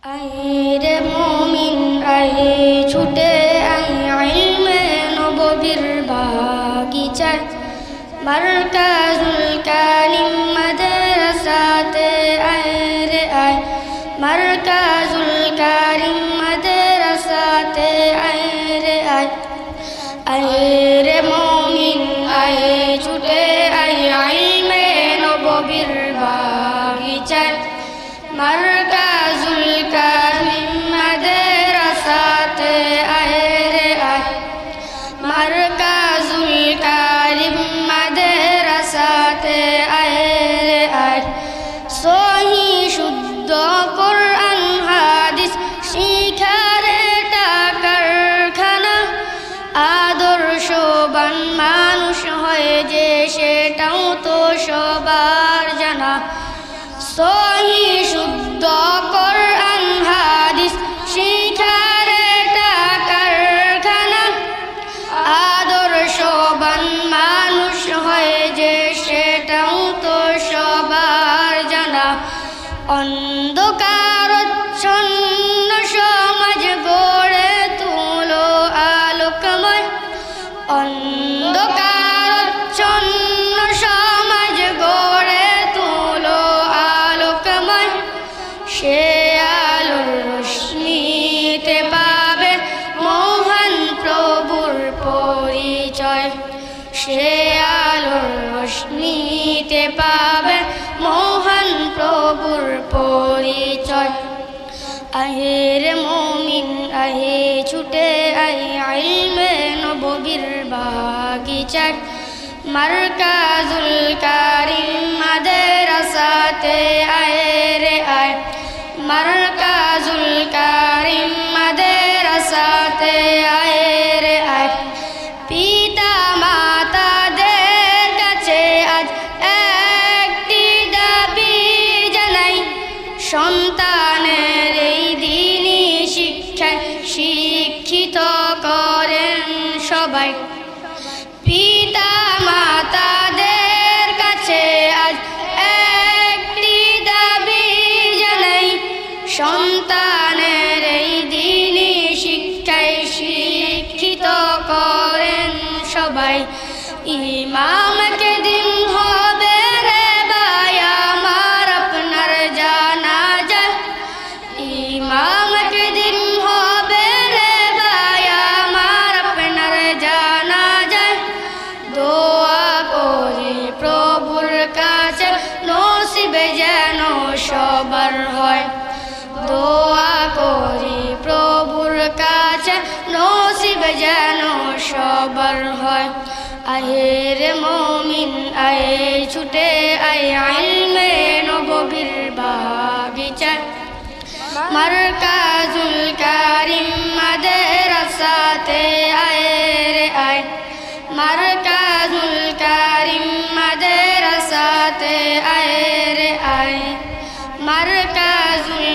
আইরে মুমিন আয়ে ছুটে আই ইলমে নববীর বাগিচায় মারকাজুল কালিম মাদ্রাসাতে আইরে আয় মারকাজুল কালিম মাদ্রাসাতে আইরে আয় আইরে মুমিন আয়ে ছুটে আই ইলমে নববীর বাগিচায় মারকাজুল কালিম মাদ্রাসাতে আইরে আয় মারকাজুল কালিম মাদ্রাসাতে আইরে আয় সহি শুদ্ধ কোরআন হাদিস শিখার এটা কারখানা আদর্শবান মানুষ হয় যে সেটাও তো সবার জানা সহি শুদ্ধ কোরআন হাদিস শিখার এটা কারখানা আদর্শবান মানুষ হয় যে সেটাও তো সবার জানা অন্ধকারচ্ছন্ন সমাজ গড়ে তুলো আলোকময় অন্ধকারচ্ছন্ন সমাজ গড়ে তুলো আলোকময় সে আলোর রশ্মিতে পাবে মহান প্রভুর পরিচয় সে আলোর রশ্মিতে পাবে মহান প্রভুর পরিচয় আহেরে মুমিন আহে ছুটে আই ইলমে নববীর বাগিচায় মারকাজুল কালিম মাদ্রাসাতে আইরে আয় মারকাজুল কালিম মাদ্রাসাতে আইরে আয় পিতা মাতাদের কাছে আজ একটি দাবি জানাই সন্তানের এই দিনই শিক্ষায় শিক্ষিত করেন সবাই পিতা মাতাদের কাছে আজ একটি দাবি জানাই সন্তানের এই দিনই শিক্ষায় শিক্ষিত করেন সবাই ইমামকে দিন হবে রে ভাই আমার আপনার জানা যায় ইমামকে দিন হবে রে ভাই আমার আপনার জানা যায় দোয়া করি প্রভুর কাছে নসিবে যেন সবার হয় দোয়া করি প্রভুর কাছে নসিবে যেন সবার হয় আহেরে মুমিন আয়ে ছুটে আই ইলমে নববীর বাগিচায় মারকাজুল কালিম মাদ্রাসাতে আইরে আয় মারকাজুল কালিম মাদ্রাসাতে আইরে আয় মারকাজুল